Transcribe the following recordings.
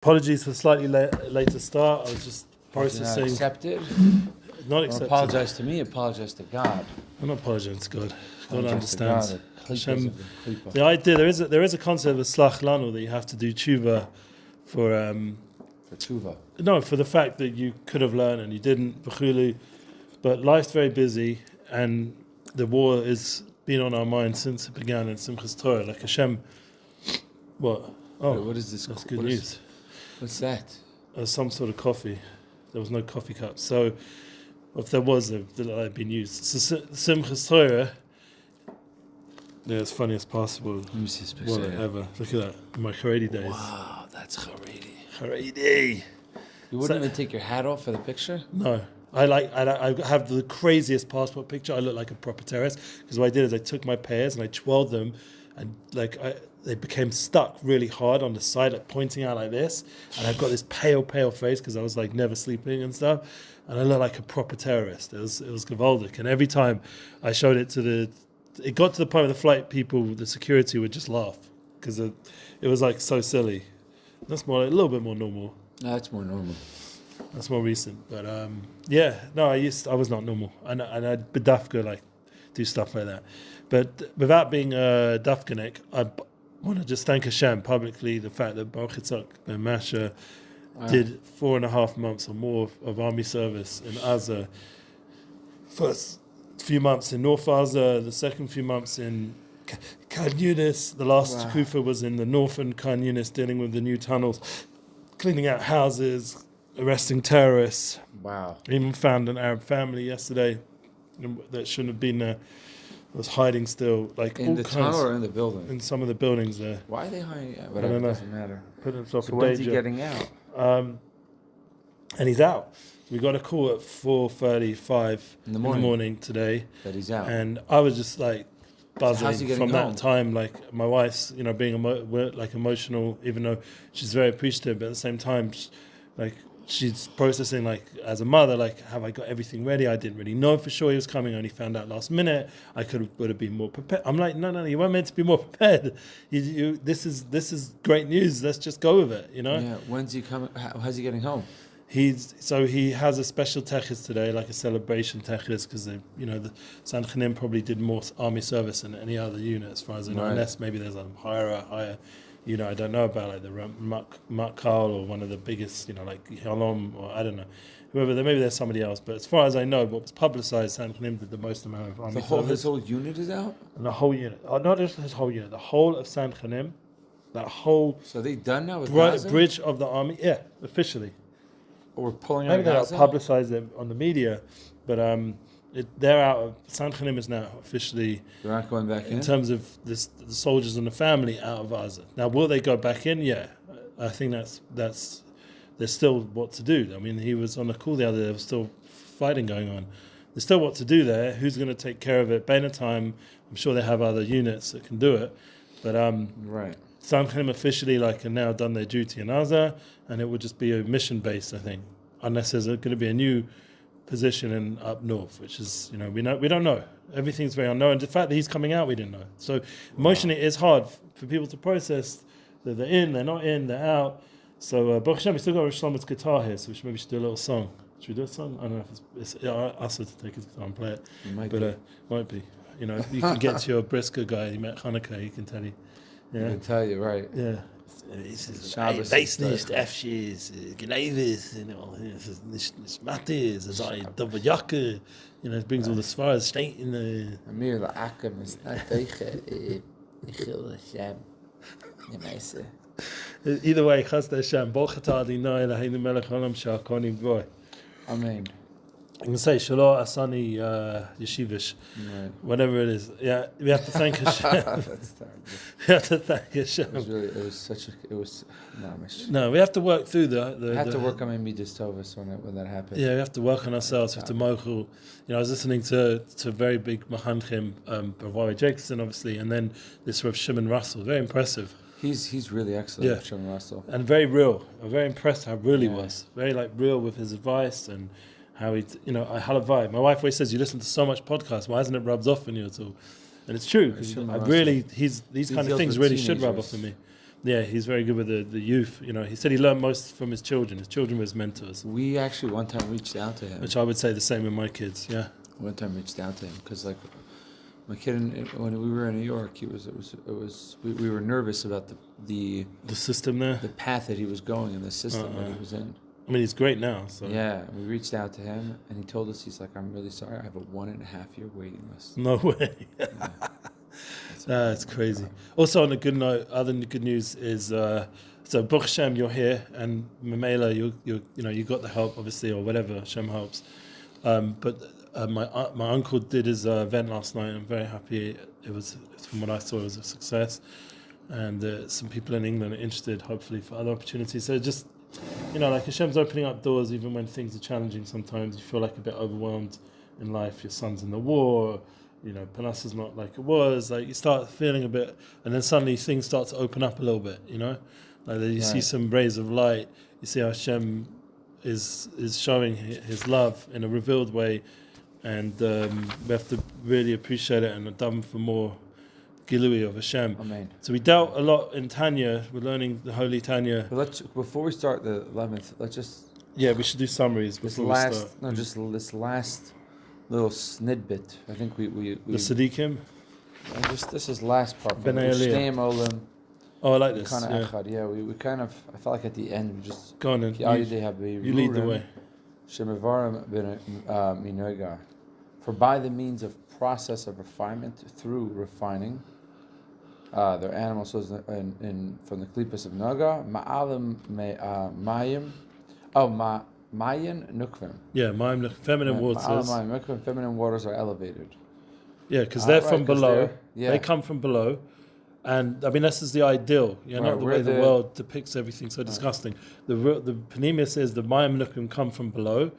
Apologies for slightly later start. I was just processing. Not accepted? Not accepted. Don't apologize to me, apologize to God. I'm not apologizing to God. God understands. Hashem, the idea there is a concept of slach lanu that you have to do tshuva for tshuva. No, for the fact that you could have learned and you didn't. But life's very busy, and the war has been on our minds since it began in Simchas Torah. Like Hashem, what? Oh, wait, what is this? That's good news. What's that? Some sort of coffee. There was no coffee cup. So, if there was, they'd been used. So, Simchas Torah, they're as funny as possible. Let me see this picture. Whatever. Look at that. In my Haredi days. Wow, that's Haredi. Haredi. You wouldn't even take your hat off for the picture? No. I have the craziest passport picture. I look like a proper terrorist. Because what I did is I took my pears and I twirled them, and they became stuck really hard on the side, like pointing out like this. And I've got this pale face because I was like never sleeping and stuff. And I look like a proper terrorist. It was gewaldic. And every time I showed it it got to the point where the flight people, the security would just laugh because it was like so silly. That's more like a little bit more normal. No, that's more normal. That's more recent. But I was not normal. And I'd be dafka, like do stuff like that. But without being dafkanik, I want to just thank Hashem publicly, the fact that Baruch Yitzhak Ben Masha did 4.5 months or more of army service in Gaza. First few months in North Gaza, the second few months in Khan Yunis. The last Kufa was in the northern Khan Yunis, dealing with the new tunnels, cleaning out houses, arresting terrorists. Wow. Even found an Arab family yesterday that shouldn't have been there. Was hiding still, like in the tunnel or in the building? In some of the buildings there. Why are they hiding? Whatever, it doesn't matter. Put himself so in when's danger. he getting out? And he's out. We got a call at 4:35 in the morning today. That he's out. And I was just like buzzing so from home? that time. Like my wife's, being emotional, even though she's very appreciative, but at the same time, she's processing, like, as a mother, like, have I got everything ready? I didn't really know for sure he was coming. I only found out last minute. I would have been more prepared. I'm like, no, you weren't meant to be more prepared. This is great news. Let's just go with it, Yeah. When's he coming? How's he getting home? He has a special techis today, like a celebration techis, because the Tzaddikim probably did more army service than any other unit, as far as I know, unless maybe there's a higher. I don't know about, like the Makal or one of the biggest, like Halom, or I don't know, whoever. Maybe there's somebody else, but as far as I know, what was publicized, Tzaddikim did the most amount of army service. His whole unit is out? And the whole unit, not just his whole unit, the whole of Tzaddikim, that whole. So they done now with Gaza? Bridge of the army, yeah, officially. Or we're pulling out Maybe they don't Gaza? publicize it on the media, but they're out. Tzaddikim is now officially. They're not going back in terms of the soldiers and the family out of Gaza. Now, will they go back in? Yeah, I think that's there's still what to do. I mean, he was on a call the other day. There was still fighting going on. There's still what to do there. Who's going to take care of it? Time. I'm sure they have other units that can do it, but right. Tzaddikim officially are now done their duty in Gaza, and it would just be a mission based, I think, unless there's going to be a new position in up north, which is we don't know. Everything's very unknown. The fact that he's coming out, we didn't know. So emotionally, it's hard for people to process that they're in, they're not in, they're out. So Baruch Hashem, we still got Rashaim's guitar here, so we should do a little song. Should we do a song? I don't know if it's Asa to take his guitar and play it. Might be. You can get to your brisker guy. You met Hanukkah. He can tell you. Yeah. I can tell you, right. Yeah. Weiß nicht, Efschis, Gleivis, it's Matis, it's like double Jacke, it brings all the svars straight in the. Amir la'akim is not teiche, ichil Hashem, yemaise. Either way, Chas Hashem, Bochata Adinai, Laheinu Melech Olam Sha'akoni B'goy. Amen. I can say Shalom Asani Yeshivish, whatever it is. Yeah, we have to thank Hashem. That's terrible. We have to thank Hashem. It was mamesh. No, we have to work through the. We have to work on my midas tovas when that happens. Yeah, we have to work on ourselves. We have to mochel. I was listening to very big Mahanchim, Rav Jacobson, obviously, and then this Rav Shimon Russell, very impressive. He's really excellent, Rav Shimon Russell, and very real. I'm very impressed how real he was. Very real with his advice and. How he, halavai. My wife always says, "You listen to so much podcasts. Why hasn't it rubbed off on you at all?" And it's true. These kind of things really should rub off on me. Yeah, he's very good with the youth. You know, he said he learned most from his children. His children were his mentors, We actually one time reached out to him. which I would say the same with my kids. Yeah. One time reached out to him because like my kid when we were in New York, we were nervous about the system there. the path that he was going in the system that he was in. I mean, he's great now. So Yeah, we reached out to him and he told us, he's like, I'm really sorry, I have a 1.5 year waiting list. no way. That's crazy. Also, on a good note, other good news is so Baruch Hashem, you're here, and Mamela, you got the help obviously, or whatever. Hashem helps. But my uncle did his event last night. I'm very happy. It was, from what I saw, it was a success, and some people in England are interested, hopefully, for other opportunities. So just, like Hashem's opening up doors even when things are challenging. Sometimes you feel like a bit overwhelmed in life. Your son's in the war. Panassa's not like it was. Like you start feeling a bit, and then suddenly things start to open up a little bit. Like you see some rays of light. You see how Hashem is showing His love in a revealed way, and we have to really appreciate it and daven for more gilui of Hashem. Amen. So we dealt a lot in Tanya. We're learning the Holy Tanya. But before we start the 11th, let's just we should do summaries before we start. Just this last little snidbit. I think we the Tzaddikim. This is last part. B'nai Aliyah. Olam. Oh, I like this. Yeah, we kind of. I felt like at the end we just. Go on then. You lead the way. For by the means of process of refinement through refining, their animal souls from the klipas of Naga, ma'alim mayim, mayin nukvim. Yeah, mayim feminine waters. Mayim nukvim, feminine waters are elevated. Yeah, because they're from below. They come from below. And I mean, this is the ideal, not the way the world depicts everything so disgusting. The Panemius says the Mayim Nukim come from below,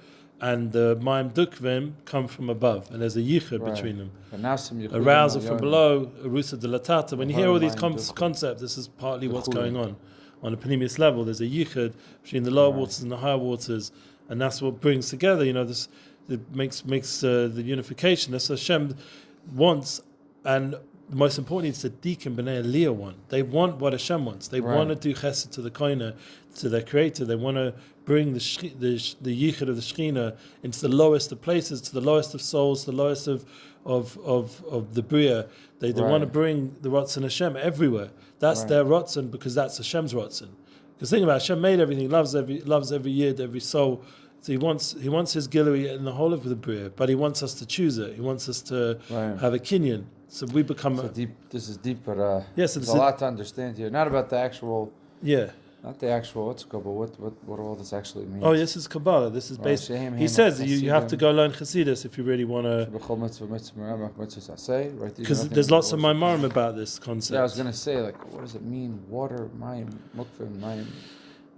and the Mayim Dukvim come from above, and there's a yichud between them. Arousal from below, Arusa de Latata. When you hear all these concepts, this is partly what's going on. On a Panemius level, there's a yichud between the lower waters and the higher waters, and that's what brings together. This it makes the unification. That's what Hashem wants, and most importantly, it's the Tzaddikim B'nai Aliyah want. They want what Hashem wants. They want to do chesed to the koina, to their creator. They want to bring the yichud of the Shechina into the lowest of places, to the lowest of souls, the lowest of the Bria. They want to bring the Ratzon Hashem everywhere. That's their Ratzon, because that's Hashem's Ratzon. Because think about it, Hashem made everything, loves every yid, every soul. So he wants his gilui in the whole of the Bria, but he wants us to choose it. He wants us to have a kinyan. So we become this is deep, but there's a lot to understand here. Not about the actual. Yeah. Not the actual what's called, but what all this actually means. Oh, this is Kabbalah. This is based. He says you have to go learn Chassidus if you really want to. Because there's lots of Maimarim about this concept. Yeah, I was going to say, like, what does it mean? Water, mayim, mukvim, mayim.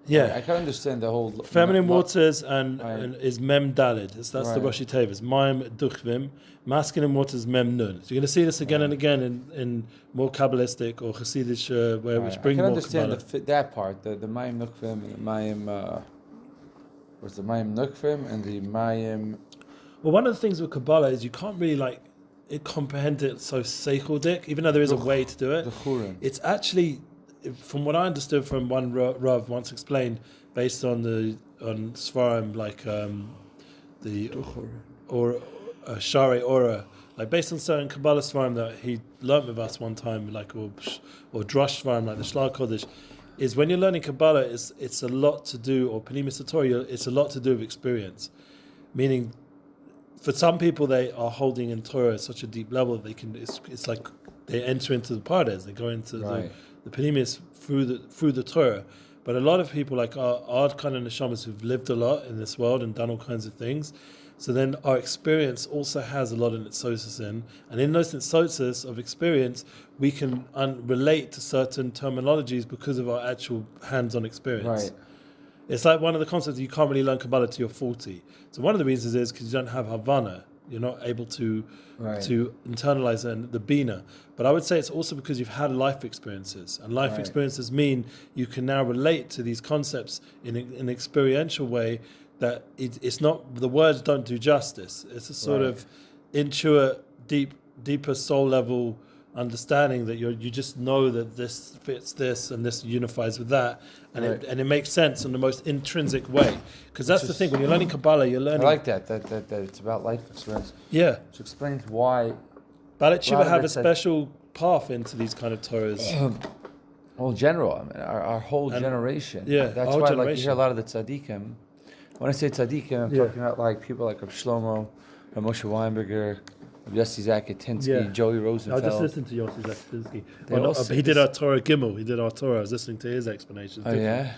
Yeah, I can understand the whole feminine waters and is mem dalid. That's the Rashi Tevas. Mayim duchvim. Masculine waters mem nun. So you're going to see this again and again in more Kabbalistic or Chassidish which bring more Kabbalah. I can understand that part. The mayim nukvim and the mayim. What's the mayim nukvim and the mayim? Well, one of the things with Kabbalah is you can't really comprehend it so seichel-dik, even though there is a way to do it. It's actually, from what I understood from one Rav once explained, based on Svarim, like Shari Ora, like based on certain Kabbalah Svarim that he learnt with us one time, like or Drush Svarim, like the Shlach Kodesh, is when you're learning Kabbalah, it's a lot to do, or Panimis Torah, it's a lot to do with experience. Meaning, for some people, they are holding in Torah at such a deep level that they can. It's like they enter into the Pardes, they go into the Panimis through the Torah. But a lot of people, like our kind of neshamas who've lived a lot in this world and done all kinds of things, so then our experience also has a lot of nitzosis in, and in those nitzosis of experience, we can relate to certain terminologies because of our actual hands-on experience. Right. It's like one of the concepts you can't really learn Kabbalah till you're 40. So one of the reasons is because you don't have Havana. You're not able to internalize the Bina. But I would say it's also because you've had life experiences. And life experiences mean you can now relate to these concepts in an experiential way that it's not, the words don't do justice. It's a sort of intuitive, deeper soul level understanding that you just know that this fits this and this unifies with that, and Right. it makes sense in the most intrinsic way. Because that's the thing, when you're learning Kabbalah, you're I learning. like that it's about life experience. Yeah. Which explains why. Baalei Tshuva have a Said- special path into these kind of Torahs. Well, general, I mean, our whole generation. yeah, That's our why, like, you generation. hear a lot of the tzaddikim. When I say tzaddikim, I'm Yeah. talking about like people like Rav Shlomo, Rav Moshe Weinberger, Rav Yossi Zakatinsky, Yeah. Joey I Rosenfeld. just listened to Yossi Zakatinsky. They all He say did this- our Torah Gimel. He did our Torah. I was listening to his explanation. Oh yeah,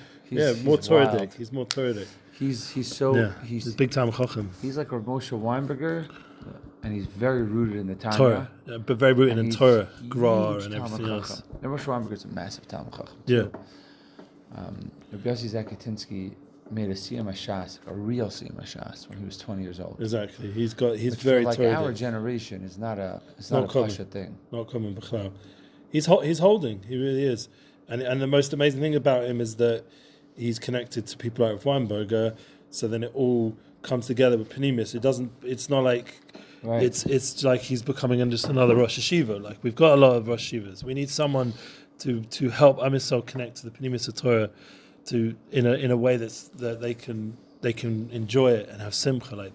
More Torah wild. dick. He's more Torah dick. He's so Yeah. He's big time Chacham. he's like Rav Moshe Weinberger, and he's very rooted in the Tanya. Torah, but very rooted And in he's Torah, huge Gra, and Talmud everything else. Chacham. Rav Moshe Weinberger's a massive Talmud Chacham. Yeah. too. Rav Yossi Zakatinsky made a Siyam HaShas, a real Siyam HaShas, when he was 20 years old. Exactly. He's Which very for like Torah our dick. generation is not a Not common. Pasha thing. Not common b'chlal. He's holding. He really is. And the most amazing thing about him is that he's connected to people like Weinberger. So then it all comes together with Panimis. It's not like Right. it's like he's becoming just another Rosh Hashiva. Like we've got a lot of Rosh Hashivas. We need someone to help Am Yisrael connect to the Panimis of Torah in a way that they can enjoy it and have simcha, like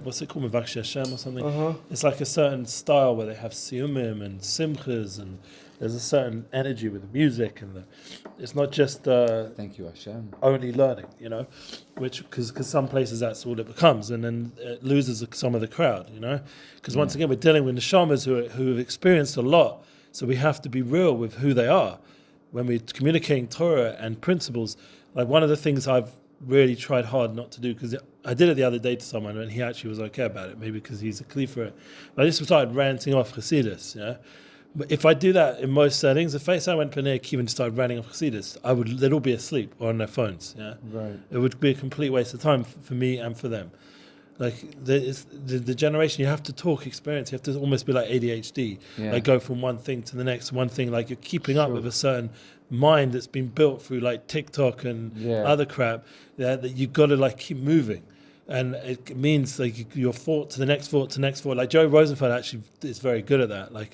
what's it called, Mevakshi Hashem or something. It's like a certain style where they have siyumim and simchas, and there's a certain energy with the music, and it's not just Thank you, Hashem. only learning, which because some places that's all it becomes, and then it loses some of the crowd, because once again we're dealing with neshamas who have experienced a lot, so we have to be real with who they are when we're communicating Torah and principles. Like one of the things I've really tried hard not to do, because I did it the other day to someone and he actually was okay about it, maybe because he's a kli for it. But I just started ranting off Chassidus, But if I do that in most settings, if I went to Bnei Akiva and started ranting off Chassidus, they'd all be asleep or on their phones, Right. It would be a complete waste of time for me and for them. Like the generation, you have to talk experience. You have to almost be like ADHD, Yeah. like go from one thing to the next, one thing. Like you're keeping up with a certain mind that's been built through like TikTok and other crap. That you've got to like keep moving, and it means like your thought to the next thought to the next thought. Like Joe Rosenfeld actually is very good at that. Like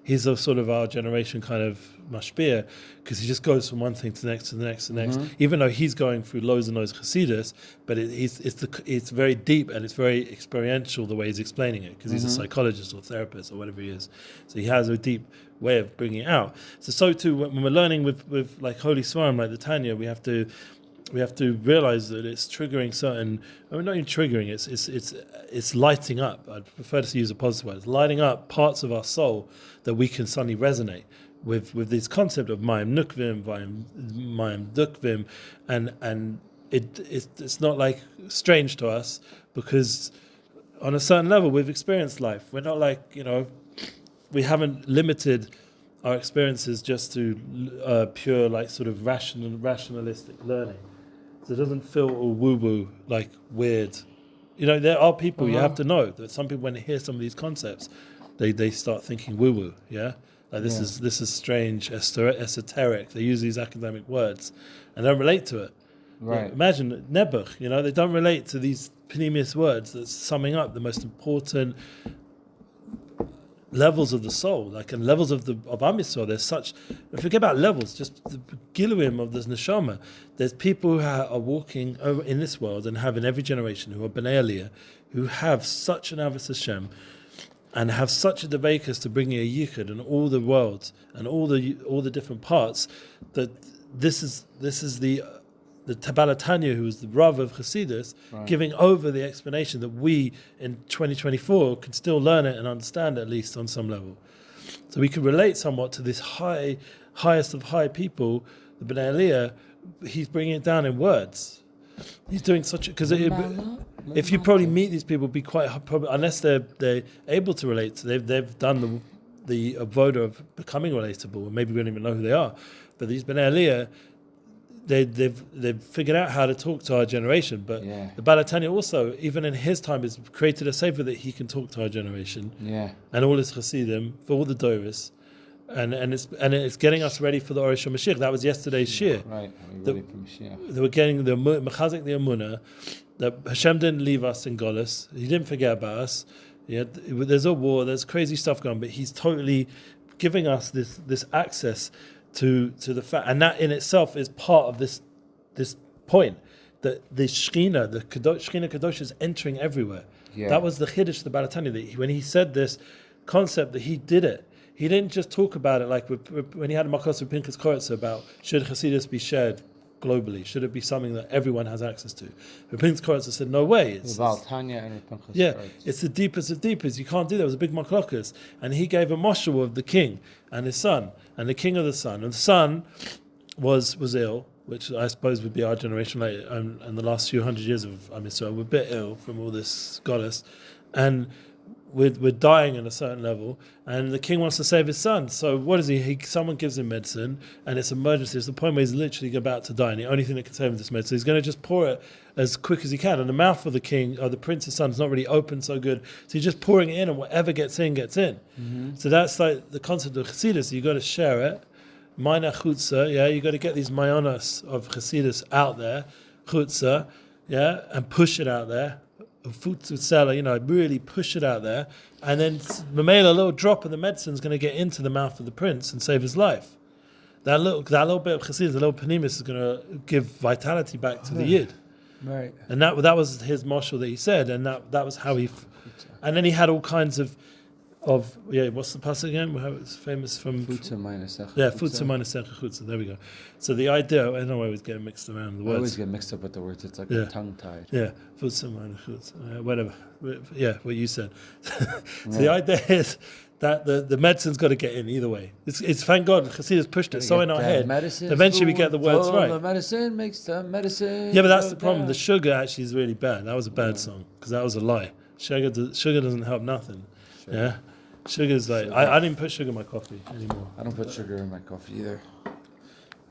he's a sort of our generation kind of mashpia, because he just goes from one thing to the next to the next to the next. Even though he's going through loads and loads of Hasidus, but it's very deep and it's very experiential the way he's explaining it, because he's a psychologist or therapist or whatever he is. So he has a deep way of bringing it out. So too when we're learning with like Holy Svarim, like the Tanya, we have to realize that it's triggering certain. I mean, not even triggering. It's lighting up. I'd prefer to use a positive word. It's lighting up parts of our soul that we can suddenly resonate with this concept of Mayim Nukvim, Mayim Dukvim, and it's not like strange to us, because on a certain level we've experienced life. We're not like we haven't limited our experiences just to pure like sort of rationalistic learning. So it doesn't feel all woo-woo, like weird. There are people, you have to know that some people, when they hear some of these concepts, they start thinking woo-woo, like this is strange, esoteric. They use these academic words and don't relate to it. Right. Imagine Nebuch, they don't relate to these panemius words that's summing up the most important levels of the soul, and levels of Am Yisrael. There's such, forget about levels, just the giluim of this neshama. There's people who are walking in this world and have in every generation, who are Bnei Aliyah, who have such an Avos Hashem and have such a devekas to bringing a yichud in all the worlds and all the different parts, that this is the Baalei Tanya, who is the Rav of Chassidus, giving over the explanation that we in 2024 can still learn it and understand it, at least on some level. So we can relate somewhat to this highest of high people, the Bnei Aliyah. He's bringing it down in words. He's doing because if you probably meet these people, be quite unless they're able to relate. So they've done the avoda of becoming relatable, and maybe we don't even know who they are. But these Bnei Aliyah, they've figured out how to talk to our generation. But the Baalei Tanya also, even in his time, has created a sefer that he can talk to our generation. And all his chassidim for all the doris, and it's getting us ready for the Orish Mashiach. That was yesterday's shir. Right. Are we ready for Mashiach? They were getting the mechazik the emunah that Hashem didn't leave us in Golis. He didn't forget about us. Yeah, there's a war, there's crazy stuff going on, but he's totally giving us this access to the fact, and that in itself is part of this point that the Shekhinah, the Shekhinah Kadosh is entering everywhere. Yeah. That was the Chiddush of the Baal HaTanya, that when he said this concept, that he did it. He didn't just talk about it like when he had a Makos with Pinchas Koretz about should Hasidus be shared globally? Should it be something that everyone has access to? But Pinchas Koretz said, no way. It's Baal Tanya and Pinchas yeah, Koretz. it's the deepest of deepest. You can't do that. It was a big machlokas. And he gave a moshul of the king and his son, and the king of the son. And the son was ill, which I suppose would be our generation later, and the last few hundred years of Israel. We're a bit ill from all this goddess. And we're dying at a certain level, and the king wants to save his son. So what is he? Someone gives him medicine, and it's emergency. It's the point where he's literally about to die, and the only thing that can save him is this medicine. He's going to just pour it as quick as he can. And the mouth of the king, or the prince's son, is not really open so good. So he's just pouring it in, and whatever gets in, gets in. Mm-hmm. So that's like the concept of Chassidus. You've got to share it. Mina chutza, yeah, you got to get these mayonos of Chassidus out there, chutza, yeah, and push it out there. Futsutzela, really push it out there, and then mamela, a little drop of the medicine is going to get into the mouth of the prince and save his life. That little bit of chassidus, the little panimis, is going to give vitality back to the yid. Right. And that was his marshal that he said, and that was how he. And then he had all kinds of what's the pasuk again? How it's famous from Futza minus futza minus chutza. There we go. So the idea, I know I always get mixed around the words. I always get mixed up with the words. It's like tongue tied. Yeah, futza minus chutza. Whatever. Yeah, what you said. So the idea is that the medicine's got to get in either way. It's thank God Chassidus pushed it so in our head. Eventually we get the words right. The medicine makes the medicine. Yeah, but that's the problem. The sugar actually is really bad. That was a bad song because that was a lie. Sugar doesn't help nothing. Sure. Yeah. Sugar's like I didn't put sugar in my coffee anymore. I don't put sugar in my coffee either.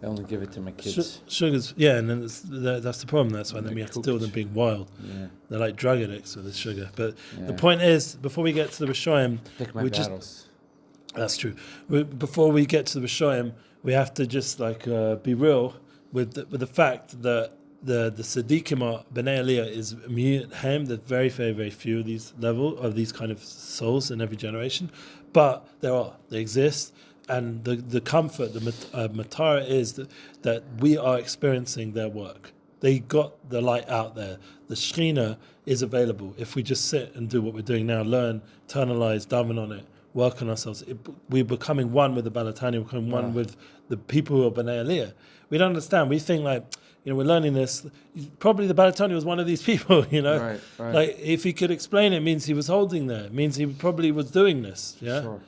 I only give it to my kids. Sugar's and then that's the problem. That's why then we have to deal with them being wild. Yeah. They're like drug addicts with the sugar. But the point is, before we get to the Rashaim, that's true. Before we get to the Rashaim, we have to just be real with the fact that the Tzaddikim are B'nai Aliyah is Ham. There's very, very, very few of these these kind of souls in every generation, but they exist, and the comfort, the matara is that we are experiencing their work. They got the light out there. The Shekhinah is available if we just sit and do what we're doing now, learn, internalize, daven on it, work on ourselves. We're becoming one with the Baal HaTanya, we're becoming one with the people who are B'nai Aliyah. We don't understand. We think we're learning this. Probably the Baal HaTanya was one of these people, Right. Like, if he could explain it, means he was holding there. It means he probably was doing this, yeah? Sure.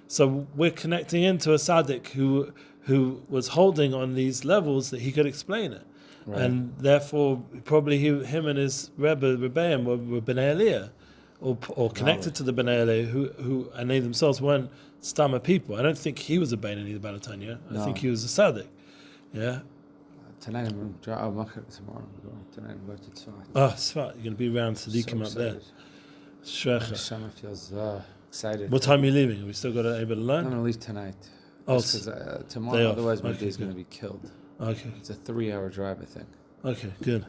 So we're connecting into a tzaddik who was holding on these levels that he could explain it. Right. And therefore, probably him and his Rebbeim were B'nai Aliyah, or connected to the B'nai Aliyah, who and they themselves weren't Stama people. I don't think he was a B'nai Aliyah, the Baal HaTanya. I think he was a tzaddik, yeah? Tonight I'm tomorrow I'm going. Tonight I'm going to Tzfat. Oh, Tzfat! You're going to be around Tzaddikim up there. Shrecha. Feels excited. What time are you leaving? Are we still able to learn? I'm going to leave tonight. Oh, because tomorrow, otherwise my day's going to be killed. Okay. It's a 3-hour drive, I think. Okay, good.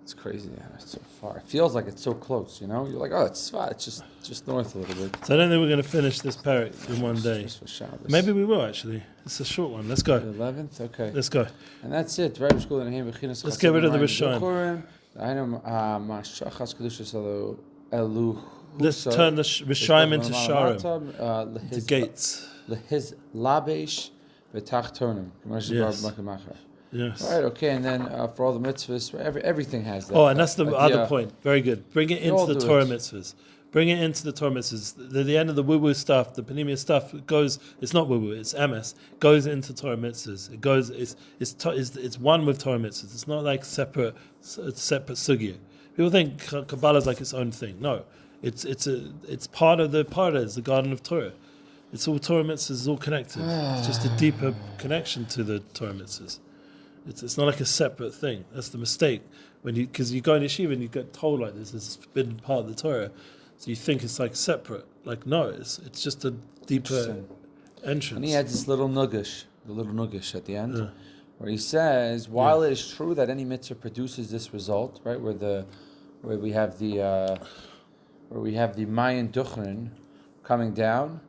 It's crazy, man. It's so far. It feels like it's so close, You're like, oh, it's Tzfat. It's just north a little bit. So I don't think we're going to finish this Perek in one day. Maybe we will, actually. It's a short one. Let's go. The 11th? Okay. Let's go. And that's it. Let's get rid of the Rashaim. Let's turn the Rashaim into Sharim, to gates. Yes. All right, okay, and then for all the mitzvahs, everything has that. Oh, and that's the other point. Very good. Bring it into the Torah mitzvahs. Bring it into the Torah mitzvahs. The end of the woo-woo stuff, the panimia stuff, it's not woo-woo, it's emes, goes into Torah mitzvahs. It goes, it's one with Torah mitzvahs. It's not like separate sugya. People think Kabbalah is like its own thing. No, it's part of the Pardes, the Garden of Torah. It's all Torah mitzvahs, it's all connected. It's just a deeper connection to the Torah mitzvahs. It's not like a separate thing. That's the mistake. Because you go in yeshiva and you get told like this is forbidden part of the Torah, so you think it's like separate. Like no, it's just a deeper entrance. And he adds this little nugish at the end, where he says, while it is true that any mitzvah produces this result, right, where we have the where we have the Mayan Duchrin coming down,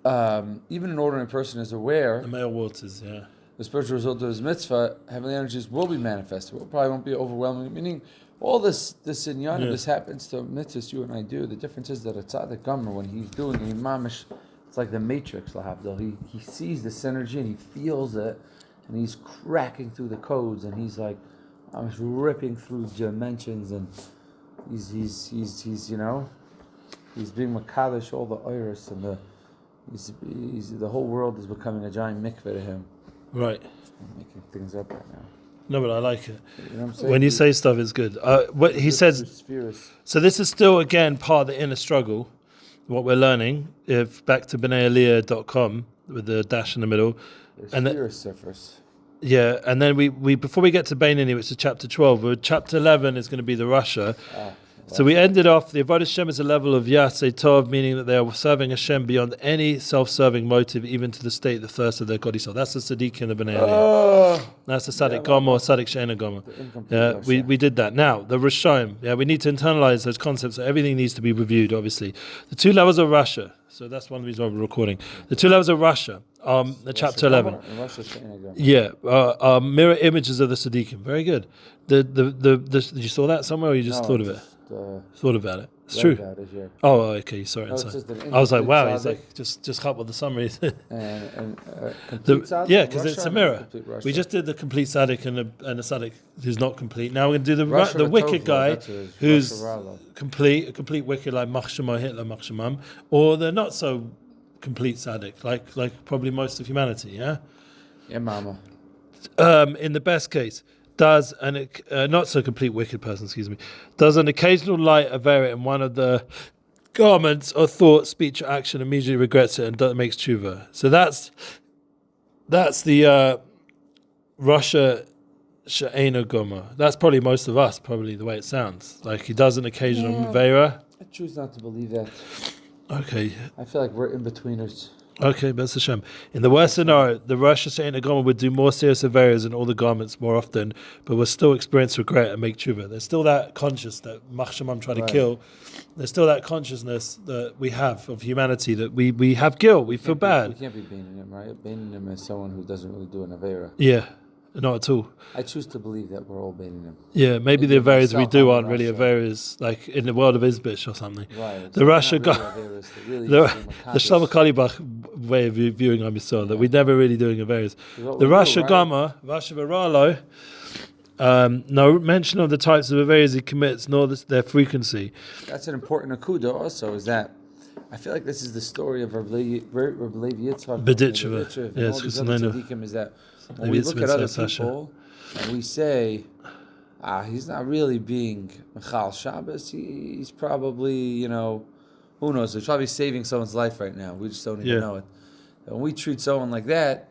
even an ordinary person is aware The male waters, the spiritual result of his mitzvah, heavenly energies will be manifested. It probably won't be overwhelming. Meaning, all this inyan, this happens to mitzvahs you and I do. The difference is that a tzaddik when he's doing a mamesh, it's like the Matrix, lahavdil. He sees the synergy and he feels it, and he's cracking through the codes, and he's like, I'm just ripping through dimensions, and he's being makadosh all the iris, and the whole world is becoming a giant mikveh to him. Right. I'm making things up right now. No, but I like it. You know what I'm saying? When you say stuff, it's good. What he says. So this is still again part of the inner struggle. What we're learning, if back to bneialiyah.com with the dash in the middle, and yeah, and then we before we get to Beinoni, which is chapter 12, chapter 11 is going to be the Rasha. So we ended off, the Avodah Hashem is a level of Yasei Tov, meaning that they are serving Hashem beyond any self-serving motive, even to the state, the thirst of their godly soul. That's the Tzaddikim, the Bnei Aliyah. That's the Tzaddik Gomer or Tzaddik She'ena Gomer. We did that. Now, the Rashaim, we need to internalize those concepts. So everything needs to be reviewed, obviously. The two levels of Rasha, so that's one reason why we're recording. The two levels of Rasha, the chapter 11. Are mirror images of the Tzaddikim. Very good. Did you saw that somewhere, or you just thought of it? Thought about it. It's true. Oh, okay. You saw it inside. I was like, wow. He's like, just help with the summary. Because it's a mirror. We just did the complete tzaddik and a tzaddik who's not complete. Now we're going to do the wicked guy who's a complete wicked, like Machshama, Hitler, Machshamam, or the not so complete tzaddik, like probably most of humanity. Yeah, mama. In the best case. Does an not so complete wicked person, does an occasional light avera in one of the garments or thought, speech, or action, immediately regrets it and makes tshuva. So that's the Rasha She'ena Gomer. That's probably most of us, probably the way it sounds. Like he does an occasional avera. I choose not to believe that. Okay. I feel like we're in-betweeners. Okay, B'ez Hashem. In the worst scenario, the Rasha She'ena Gomer would do more serious averas in all the garments more often, but will still experience regret and make tshuva. There's still that conscious that Machshamam tried to kill. There's still that consciousness that we have of humanity, that we have guilt, we feel bad. We can't be baining him, right? Baining him as someone who doesn't really do an avera. Yeah, not at all. I choose to believe that we're all baining him. Yeah, maybe the averas we do aren't really averas, like in the world of Izbish or something. Right. The Rasha the Shlomo Kalibach way of viewing Am Yisrael, that we're never really doing averas. The Rasha Gama, Rasha Varalo, no mention of the types of averas he commits, nor their frequency. That's an important akuda also, is that I feel like this is the story of Rabbi Levi Yitzchak B'ditcheva. Yes, all these other tzaddikim, is that when we look at other people and we say, he's not really being Mechal Shabbos, he's probably, who knows, he's probably saving someone's life right now. We just don't even know it. And when we treat someone like that,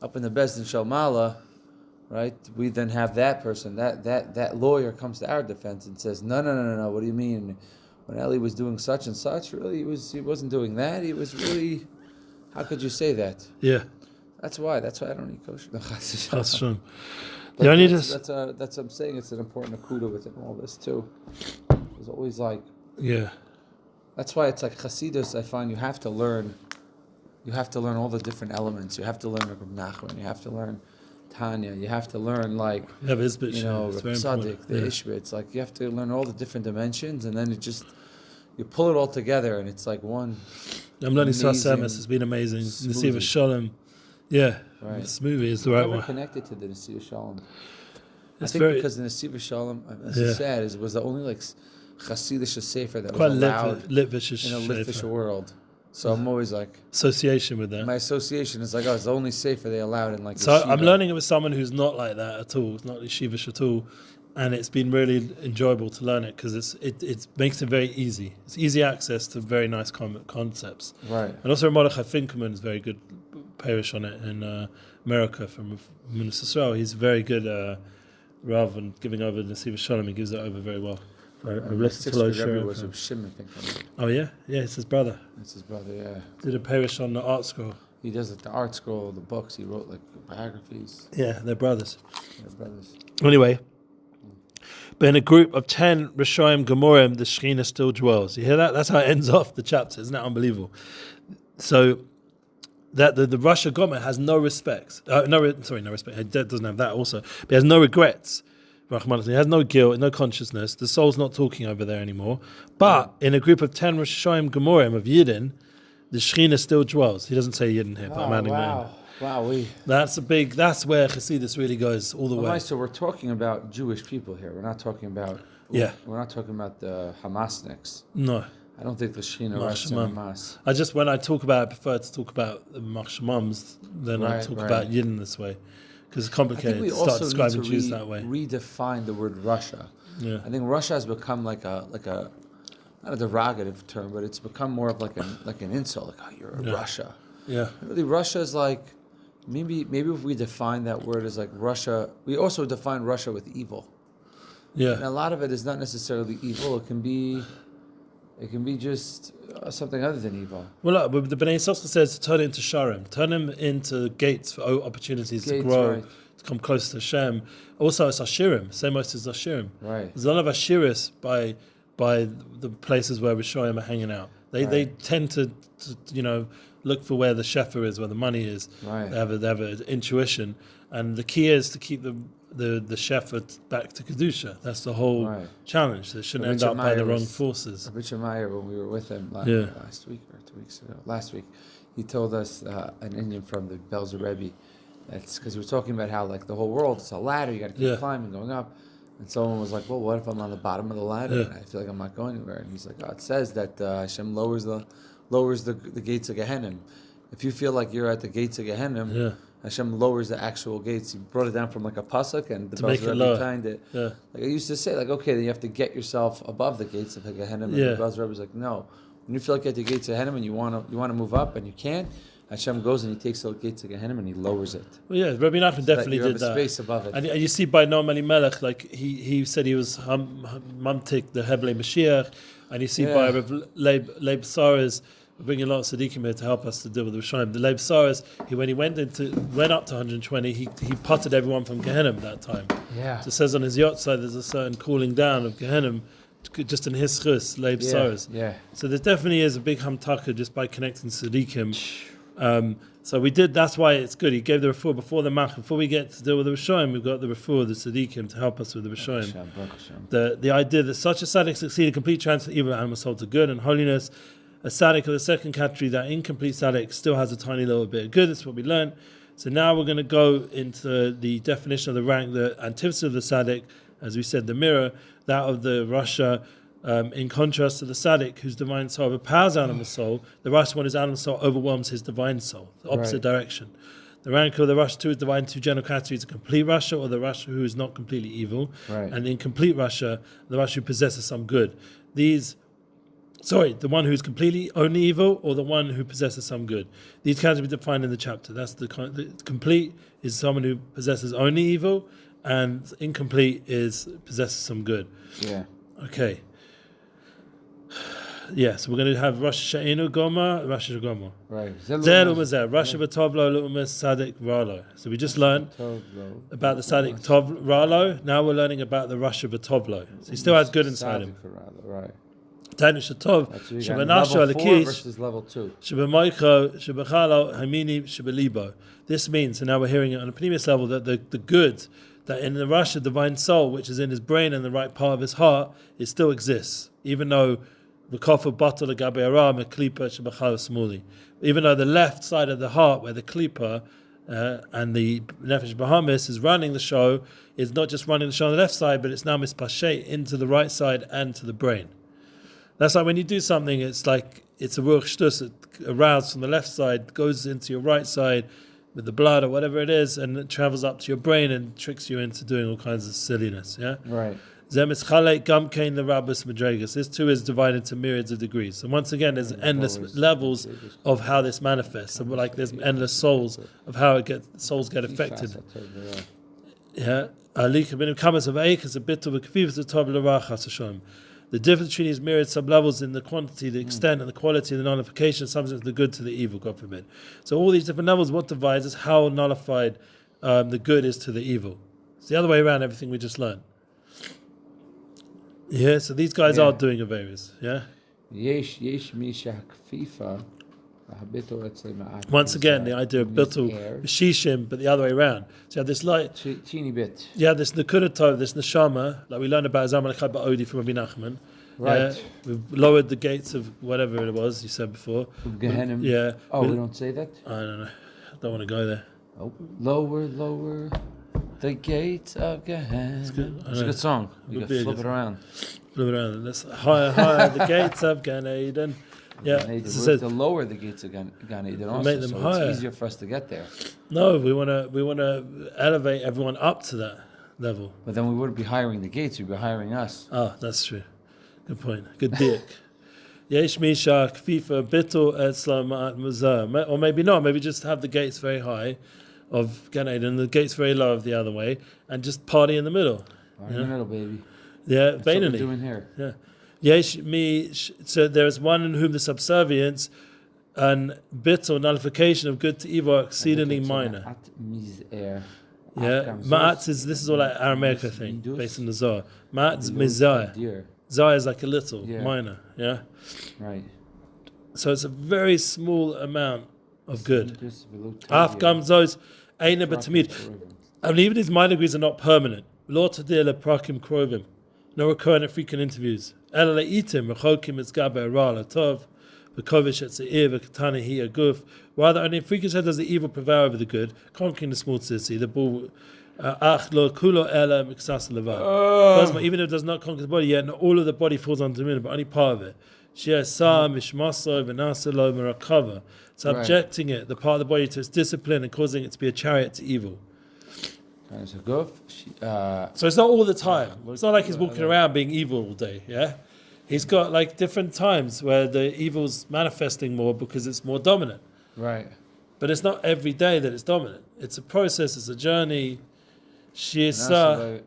up in the Bezdin Shalmala, right, we then have that person, that lawyer comes to our defense and says, no, what do you mean? When Eli was doing such and such, really, he wasn't doing that. He was really, how could you say that? Yeah. That's why I don't eat kosher. That's true. That's what I'm saying. It's an important akuda within all this too. There's always that's why it's like Chassidus. I find you have to learn all the different elements. You have to learn Reb Nachman. You have to learn Tanya. You have to learn Reb Tzaddik, the Ishbitz. Like you have to learn all the different dimensions, and then you pull it all together, and it's like one. I'm learning Sasemis. It's been amazing. Nesiva Shalom. Yeah, right. This movie is the right one. Connected to the Nesiva Shalom. It's I think because the Nesiva Shalom, as you said, it was the only Chassidish sefer that was allowed in a Litvish world. So I'm always association with that. My association is it's the only sefer they allowed in So yeshiva. I'm learning it with someone who's not like that at all. It's not yeshivish at all, and it's been really enjoyable to learn it because it makes it very easy. It's easy access to very nice concepts. Right. And also Mordechai Finkelman is very good parish on it in America from Minister. He's very good rather than giving over the Nesiva Shalom. He gives it over very well. Oh yeah, it's his brother. Yeah. Did a parish on the art scroll. He does the art scroll, the books. He wrote biographies. Yeah, they're brothers. Anyway, But in a group of 10 Rashaim Gemorim, the Shekhinah still dwells. You hear that? That's how it ends off the chapter. Isn't that unbelievable? So that the Rasha Gomer has no respects. No respect. He doesn't have that also. But he has no regrets. He has no guilt, no consciousness. The soul's not talking over there anymore. But in a group of 10 Rashaim Gemorim of Yidden, the Shekhinah still dwells. He doesn't say Yidden here, but I'm adding that in. Wow, that's where Chassidus really goes all the way. So we're talking about Jewish people here. We're not talking about We're not talking about the Hamasniks. No. I don't think the Shekhinah rests in Hamas. When I talk about it, I prefer to talk about the Machshamams than I talk about Yidden this way. Because it's complicated to start describing Jews that way. Redefine the word Russia. Yeah. I think Russia has become like a not a derogative term, but it's become more of like an insult. Like, oh, you're a Russia. Yeah. Really, Russia is like maybe if we define that word as like Russia, we also define Russia with evil. Yeah. And a lot of it is not necessarily evil. It can be just something other than evil. Well, look, the Bnei Yisrael says to turn it into Sharim, turn them into gates for opportunities to grow, to come close to Hashem. Also, it's Ashirim, same as Ashirim. Right. There's a lot of Ashiris by the places where Rashaim are hanging out. They tend to look for where the shefa is, where the money is. Right. They have an intuition, and the key is to keep the shefa back to kedusha. That's the whole challenge. They shouldn't end up by the wrong forces. Richard Meyer, when we were with him last week or 2 weeks ago, he told us an Indian from the Belzer Rebbe. That's because we were talking about how like the whole world is a ladder. You got to keep climbing, going up. And someone was like, "Well, what if I'm on the bottom of the ladder and I feel like I'm not going anywhere?" And he's like, "Oh, it says that Hashem lowers the gates of Gehenna. If you feel like you're at the gates of Gehenna, Hashem lowers the actual gates. He brought it down from like a pasuk and the Belzer Rebbe behind it. Yeah. Like I used to say, like, okay, then you have to get yourself above the gates of Gehenna. And the Belzer Rebbe was like, no. When you feel like you're at the gates of Gehenna and you want to move up and you can't, Hashem goes and he takes the gates of Gehenna and he lowers it. Well, yeah, Rabbi Nachman definitely did that. Space above it. And you see by Noam Elimelech, like he said he was Mamtik, the Heble Mashiach, and you see by Leib Saras, we're bringing a lot of Tzaddikim here to help us to deal with the Rashaim. The Leib Saras, when he went up to 120, he potted everyone from Gehenna that time. Yeah. So it says on his yacht side there's a certain cooling down of Gehenna, just in his chus, Leib Saras. Yeah. So there definitely is a big hamtaka just by connecting Tzaddikim. So we did. That's why it's good. He gave the refuah before the mach. Before we get to deal with the Rashaim, we've got the refuah, the Tzaddikim, to help us with the Rashaim. The idea that such a tzaddik succeeded complete transfer of evil animal soul to good and holiness. A tzaddik of the second category, that incomplete tzaddik, still has a tiny little bit of good. That's what we learned. So now we're going to go into the definition of the rank, the antithesis of the tzaddik, as we said, the mirror, that of the Rasha. In contrast to the tzaddik, whose divine soul overpowers animal soul, the Rasha one, his animal soul overwhelms his divine soul, the opposite direction. The rank of the Rasha 2 is divided into two general categories: a complete Rasha, or the Rasha who is not completely evil, and incomplete Rasha, the Rasha who possesses some good. The one who's completely only evil, or the one who possesses some good. These categories are defined in the chapter. That's the complete is someone who possesses only evil, and incomplete possesses some good. Yeah. Okay. Yeah, so we're going to have Rosh Hashanah Goma, Rosh Hashanah. Right. Zer Umazer, Rosh V'Tovlo, Lu'umas Sadik Ralo. So we just learned about the Sadik Tov Ralo. Now we're learning about the Rosh V'Tovlo. So he still has good inside him. Right. Tanu Shatov, Level 4 versus level 2. Shabamoicho, Shabachalo, Hamini, Shabalibo. This means, and now we're hearing it on a previous level, that the good, that in the Rasha divine soul, which is in his brain and the right part of his heart, it still exists, even though the kofa batal agabe aram klipa shabachal smuli, even though the left side of the heart, where the klipa and the nefesh bahamis is running the show, is not just running the show on the left side, but it's now mispashet into the right side and to the brain. That's like when you do something, it's like it's a ruach shtus, it aroused from the left side, goes into your right side with the blood or whatever it is, and it travels up to your brain and tricks you into doing all kinds of silliness. Yeah. Right. This too is divided into myriads of degrees. So once again, there's endless levels of how this manifests. So like there's endless souls of how souls get affected. Yeah. The difference between these myriad sub-levels in the quantity, the extent, and the quality, and the nullification, substance, the good to the evil, God forbid. So all these different levels, what divides is how nullified the good is to the evil. It's the other way around everything we just learned. Yeah, so these guys Yeah. are doing Averis, yeah? Yesh mi shakfifa. Once again, the idea of bittul, shishim, but the other way around. So you have this light, teeny bit. you have this nakuda tov, this neshama, like we learned about Zaman Echad Ba'odi from Rabbi Nachman. Right. Yeah, we've lowered the gates of whatever it was you said before. Gehenna. Yeah. Oh, we don't say that? I don't know. I don't want to go there. Oh. Lower the gates of Gehenna. It's a good song. You can flip it around. Flip it around. Let's higher the gates of Gan Eden. Yeah, We have to lower the gates of Gan Eden also, make them so higher. it's easier for us to get there. No, we want to elevate everyone up to that level. But then we wouldn't be hiring the gates; we'd be hiring us. Ah, that's true. Good point. Good dick. Yesh misha kfifa bitul etzla ma'at muzah. Or maybe not. Maybe just have the gates very high of Gan Eden, the gates very low of the other way, and just party in the middle. Right in the middle, baby. Yeah, That's what we're Bainani. doing here. Yeah. Yesh mi. So there is one in whom the subservience and bitul nullification of good to evil are exceedingly minor. Yeah, ma'at is, this is all like Aramaic, I think, based on the Zohar. Ma'at's mizah. Zah is like a little, minor, yeah? Right. So it's a very small amount of good. Af gam zos eina b'tamid. And even these minor degrees are not permanent. Lo tadir leprakim krovim. No recurrent and frequent interviews. Ela le'itim, rechokim etzgabe ra latov, v'kovish et se'ir, v'katana hi aguf. Rather, only in frequent does the evil prevail over the good, conquering the small city, the bull. Ach lo kulo ela miksas levad. Even if it does not conquer the body, yet not all of the body falls under the but only part of it. She'asa mishmaso v'nasa lo merakava. Subjecting it, the part of the body, to its discipline and causing it to be a chariot to evil. So it's not all the time. It's not like he's walking around being evil all day, yeah? He's got like different times where the evil's manifesting more because it's more dominant. Right. But it's not every day that it's dominant. It's a process, it's a journey. She'asa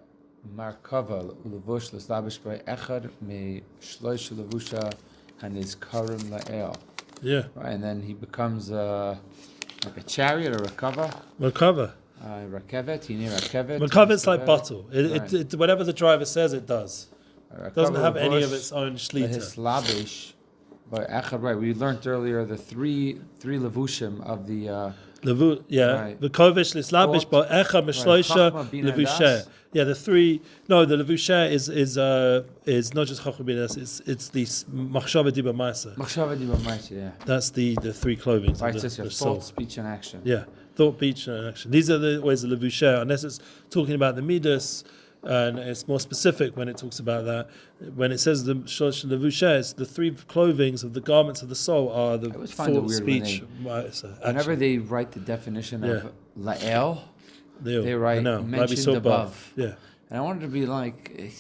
Markava levush l'slabish by echad me shloish levusha hanis karim la'el. Yeah. Right, and then he becomes like a chariot or a kava. Merkava. Rakevet, he near Rakevet. Merkavet's like bottle. It whatever the driver says, it does. It doesn't have any of its own shlita. Slabish by echad. Right, we learned earlier the three levushim of the. Levu, yeah. V'kovish l'slabish ba echa mishloisha levusher. Yeah, the three. No, the levusher is not just chachma bin das. It's the machshava diba ma'asa. Machshava diba ma'asa, yeah. That's the three clothing. Right, the, so it's your thought, speech, and action. Yeah, thought, speech, and action. These are the ways of levusher. Unless it's talking about the midas, and it's more specific when it talks about that. When it says the shlosh levusher, it's the three clothings of the garments of the soul are the thought, speech, whenever they write the definition of la'el, they write mentioned so above. Yeah. And I wanted to be like,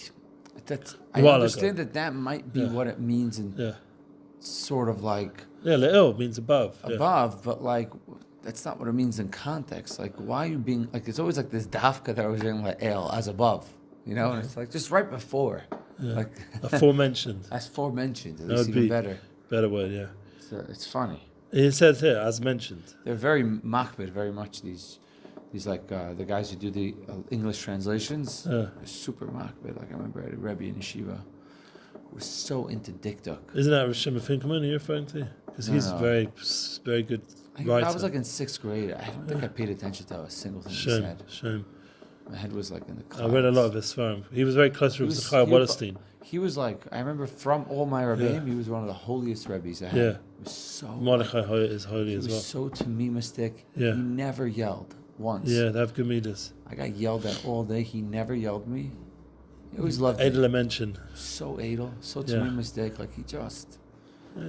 that's. I understand that might be what it means, and sort of like. Yeah, la'el means above. Above, but like. That's not what it means in context. Like, why are you being like? It's always like this dafka that I was doing like el as above, you know. And it's like just right before, like aforementioned. As forementioned, at least even better. Better word, yeah. So it's funny. It says here, as mentioned. They're very makbid, very much these like the guys who do the English translations. They're super makbid. Like I remember at a Rebbe in Yeshiva was so into dikduk. Isn't that Rashaim Finkelman you're referring to? Because he's very, very good. I was like in 6th grade. I don't think I paid attention to a single thing he said. Shame. My head was like in the clouds. I read a lot of his farm. He was very close with Chaim Wallerstein. He was like, I remember from all my Rebbeim, he was one of the holiest Rebbes I had. Yeah. He was so... Mordechai is holy as well. He was so tamimistic. Yeah. He never yelled once. Yeah, they have good midas. I got yelled at all day. He never yelled me. He always loved me. Edel mention. So edel, so tamimistic. Like he just...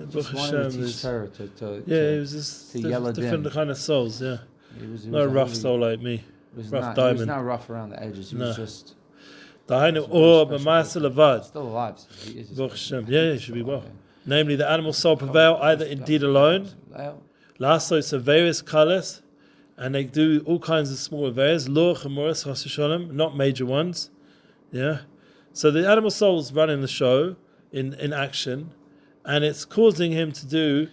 Just wanted to teach her to it was just yell different kind of souls, yeah. It was not a rough soul like me. Rough diamond. He was not rough around the edges. He was just... Still alive. So he should be well. Namely, the animal soul prevail either indeed alone, lasso, so various colors, and they do all kinds of smaller various, not major ones. Yeah. So the animal soul's running the show in action, and it's causing him to do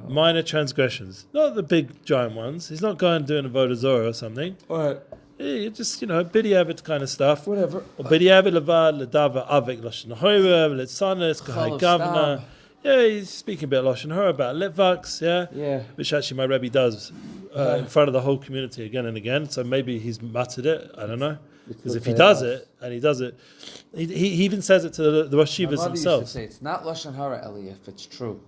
minor transgressions, not the big giant ones. He's not going doing a Avodah Zorah or something. Right. Yeah, just bidiyavit kind of stuff. Whatever. Or bidiyavit levad ledava avik lashon hora letzanes kahai gavna. Yeah, he's speaking a bit of lashon hora about litvaks. Yeah. Which actually my Rebbe does in front of the whole community again and again. So maybe he's muttered it. I don't know. Because if he does it, and he does it, he even says it to the Rosh Yeshivas themselves. Used to say, it's not lashon hara, Eli, if it's true.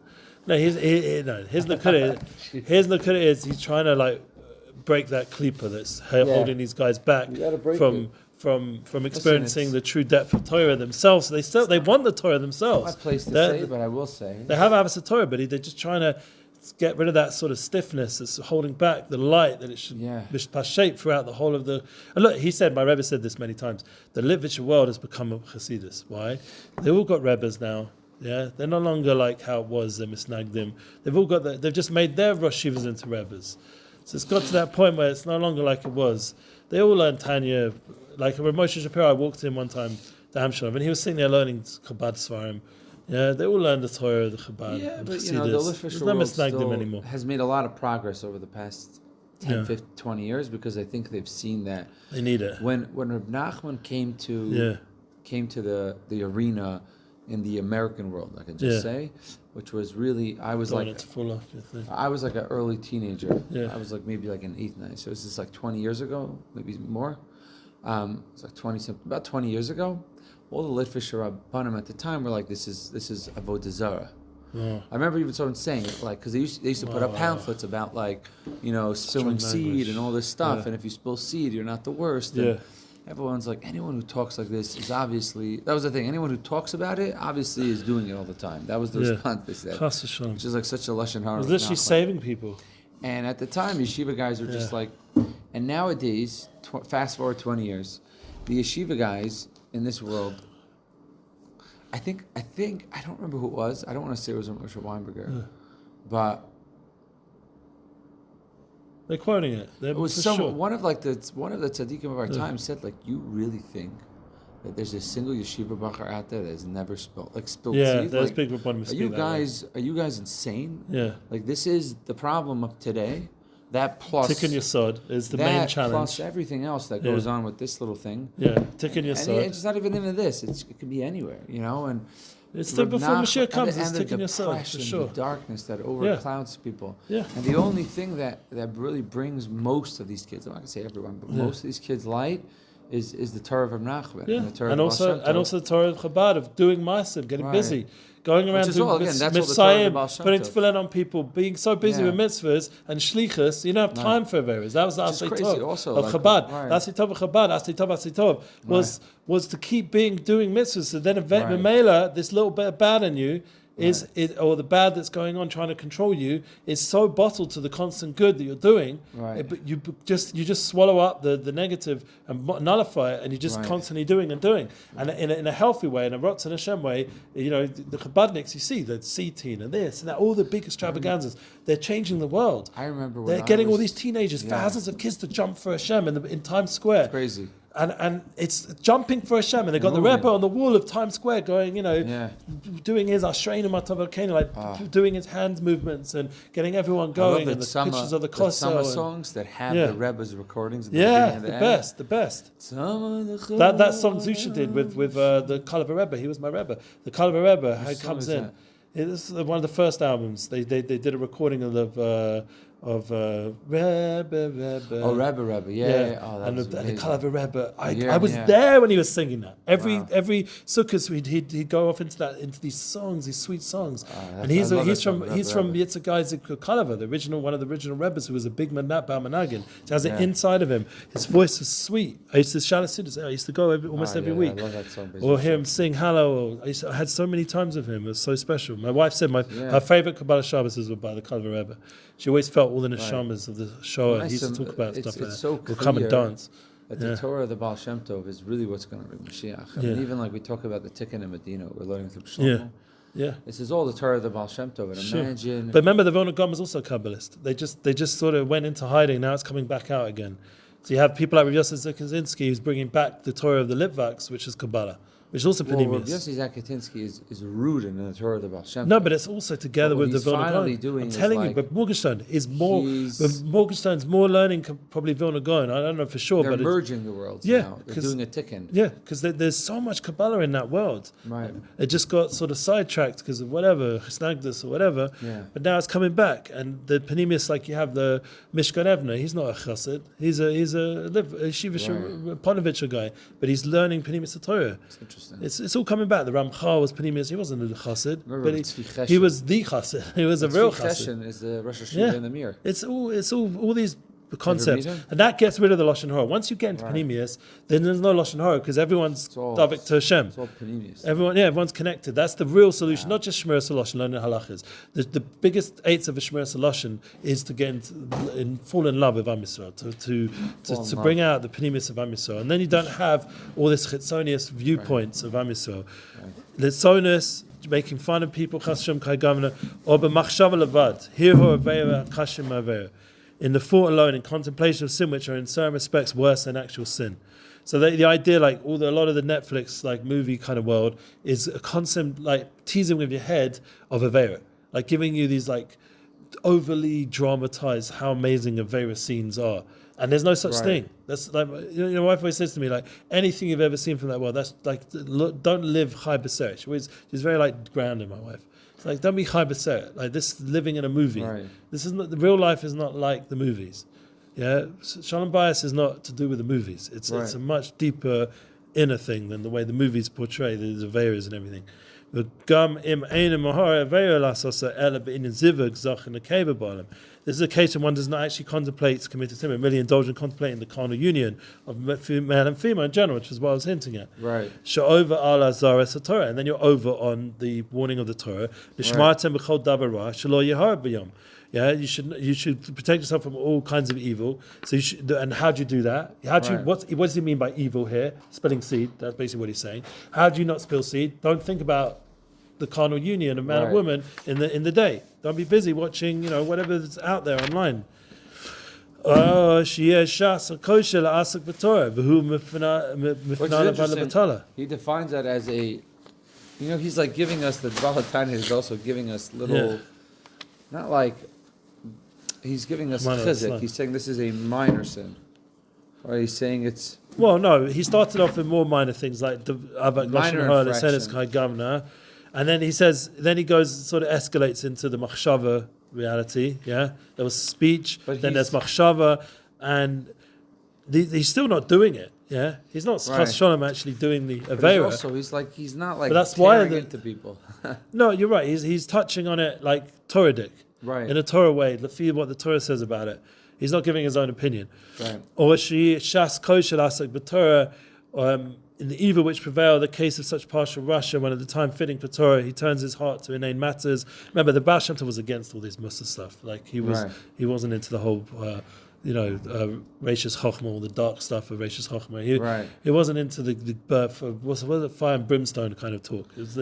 No, his Nakuda is he's trying to break that klipa that's holding these guys back from experiencing the true depth of Torah themselves. So they want the Torah themselves. It's not my place to say, but I will say they have Avos Torah, but they're just trying to get rid of that sort of stiffness that's holding back the light that it should shape throughout the whole of the. And look, he said, my Rebbe said this many times, the Litvish world has become a Hasidus. Why? They've all got Rebbes now. Yeah, they're no longer like how it was, the Misnagdim. They've all got they've just made their Rosh Yeshivas into Rebbes. So it's got to that point where it's no longer like it was. They all learn Tanya. Like Rav Moshe Shapiro, I walked in one time to Amsterdam, and he was sitting there learning Chabad Svarim. Yeah, they all learn the Torah, the Chabad. Yeah, but the Litvish world still has made a lot of progress over the past 10, 15, 20 years because I think they've seen that they need it. When Reb Nachman came to the arena in the American world, I can just say, which was really I was like an early teenager. Yeah. I was maybe in 8th, 9th. So this is 20 years ago, maybe more. It's about 20 years ago. All the Litvish Rabbanim at the time were like, this is Avodah Zarah. I remember even someone saying it, because they used to put up pamphlets about spilling seed and all this stuff, and if you spill seed, you're not the worst. And everyone's like, anyone who talks like this is obviously, that was the thing, anyone who talks about it obviously is doing it all the time. That was the response they said. Which is such a lashon hara. It was literally saving people. And at the time, yeshiva guys were just and nowadays, fast forward 20 years, the yeshiva guys in this world, I think I don't remember who it was. I don't want to say it was Moshe Weinberger, but they're quoting it. It was one of the tzaddikim of our time said, you really think that there's a single yeshiva bacher out there that has never spilled seed? Yeah, there's big Rabbanim. Are you guys insane? Yeah. This is the problem of today. That plus Tikkun Yesod is the main challenge. Plus everything else that goes on with this little thing. Yeah, Tikkun Yesod. And it's not even into this. It could be anywhere, and it's still before Mashiach comes. It's Tikkun Yesod for sure. The darkness that overclouds people. Yeah. And the only thing that really brings most of these kids, I'm not gonna say everyone, but most of these kids light is the Torah of Rav Nachman. Yeah. And also the Torah of Chabad of doing ma'asim, getting busy. Going around doing mitzvahs, putting tefillin on people, being so busy with mitzvahs and shlichus, you don't have time for Averas. That was the Asay Tov of Chabad. The Asay Tov of Chabad, Asay Tov, was to keep doing mitzvahs. So then, Mamela, this little bit of bad in you, or the bad that's going on trying to control you is so bottled to the constant good that you're doing, but you just swallow up the negative and nullify it, and you're just constantly doing. And in a healthy way, in a Ratzon Hashem way, the Chabadniks, you see the Seateen and this and that, all the big extravaganzas, they're changing the world. I remember they're getting all these teenagers, thousands of kids to jump for Hashem in Times Square. It's crazy. And it's jumping for Hashem, and they got the Rebbe on the wall of Times Square going, doing his Ashreinu Matov Elkeinu, doing his hand movements and getting everyone going, and the pictures of the Koso. Summer songs that have the Rebbe's recordings. The best. That song Zusha did with the Kalav Rebbe. He was my Rebbe. The Kalav Rebbe comes in. This is one of the first albums. They did a recording of Rebbe. Oh, Rebbe, yeah. Oh, and the Kalav Rebbe. I was there when he was singing that. Every Sukkot he'd go off into these songs, these sweet songs. And he's from Yitzhak Isaac Kalav, one of the original Rebbes, who was a big Bar Menagin. So has it inside of him. His voice was sweet. I used to Shalasudis. I used to go almost every week. I love that song, or hear him sing Hallow. I had so many times with him. It was so special. My wife said her favorite Kabbalah Shabbos was by the Kalav Rebbe. She always felt all the neshamas of the Shoah. He used to talk about stuff like that. So we'll come and dance. That the Torah of the Baal Shem Tov is really what's going to bring Mashiach. I mean, even we talk about the Tikkun in Medina, we're learning through Shlomo. Yeah. This is all the Torah of the Baal Shem Tov. And imagine. But remember, the Vilna Gaon was also Kabbalist. They just sort of went into hiding. Now it's coming back out again. So you have people like Rav Yosef Zakazinski who's bringing back the Torah of the Litvaks, which is Kabbalah, which is also Well, Rav Panemius. Yossi Zakatinsky is rooted in the Torah of the Baal Shem Tov. No, but it's also together But with what the he's Vilna finally Gaon. doing I'm is telling you, like but Morgenstern is more. he's- But Morgenstern's more learning probably Vilna Gaon. I don't know for sure, They're but merging the worlds Yeah, now. They're 'cause- doing a tikkun. yeah, because there's so much Kabbalah in that world. Right. It just got sort of sidetracked because of whatever, Snagdus or whatever. Yeah. But now it's coming back. And the Panemius, like you have the Mishkan Evner, he's not a chassid. He's a Shiva Ponovitcher guy. But he's learning Panemius Torah. It's interesting. It's all coming back. The Ramchal was Panemius. He wasn't a chassid. Remember But Tzvi Chesed. he was the chassid. He was a real Tzvi chassid. Chesed is the Rosh Hashiva Yeah. in the mirror. It's all these concepts, meet him? and that gets rid of the lashon hara. Once you get into Right. Panemius, then there's no lashon hara because everyone's all- davik to Hashem. It's all Panemius. Everyone's connected. That's the real solution, not just Shmiras Haloshin, learning halachas. The biggest eights of a Shmiras Haloshin is to get fall in love with Am Yisrael, to bring out the Panemius of Am Yisrael. And then you don't have all this chitzonius viewpoints of Am Yisrael. Litzonus, making fun of people, Chas Shem Kai Gavna, or b'machshava levad, hirhu aveira kashim aveira. In the thought alone, in contemplation of sin, which are in certain respects worse than actual sin. So the idea, like a lot of the Netflix like movie kind of world, is a constant like teasing with your head of Avera, like giving you these like overly dramatized how amazing Avera scenes are, and there's no such Right. thing. That's like my wife always says to me like anything you've ever seen from that world. That's like don't live high b'seret. She's very like grounded. My wife. It's like don't be high b'seret. Like this living in a movie. Right. This is not the real life. Is not like the movies. Yeah, Shalom Bayis is not to do with the movies. It's a much deeper inner thing than the way the movies portray the Averas and everything. This is a case when one does not actually contemplate committed sin, but merely indulge in contemplating the carnal union of male and female in general, which is what I was hinting at. Right. Over ala zaras Torah, and then you're over on the warning of the Torah. Nishmartem b'chol davar ra, shelo yehar b'yom. Yeah, you should protect yourself from all kinds of evil. So you should, and how do you do that? What does he mean by evil here? Spilling seed. That's basically what he's saying. How do you not spill seed? Don't think about the carnal union of man and woman in the day. Don't be busy watching whatever's out there online. He defines that as a, he's like giving us the Baal Tanya is also giving us little, not like. He's giving us chizik. He's saying this is a minor sin. Or he's saying it's... Well, no. He started off with more minor things like the minor infraction. And then he says, he goes, sort of escalates into the machshava reality. Yeah, there was speech, then there's machshava, and he's still not doing it. Yeah, he's not Chas Shalom actually doing the Avera. Also, he's not like but that's why into people. No, you're right. He's touching on it like Toradic. Right. In a Torah way, what the Torah says about it. He's not giving his own opinion. Right. Or shas koshel asak b'Torah, in the evil which prevail, the case of such partial Russia, when at the time fitting for Torah, he turns his heart to inane matters. Remember, the Baal Shem Tov was against all this Musa stuff. Like he wasn't into the whole, Rashis Chochmah, the dark stuff of Rashis Chochmah. He wasn't into the birth of was it fire and brimstone kind of talk. It was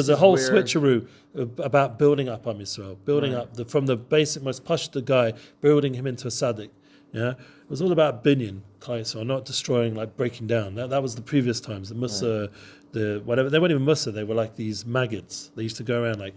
a whole switcheroo about building up Am Yisrael, building up from the basic most pashta guy, building him into a tzaddik. Yeah, it was all about binyan, so not destroying, like breaking down. That was the previous times. The Musa, the whatever, they weren't even Musa. They were like these maggots. They used to go around like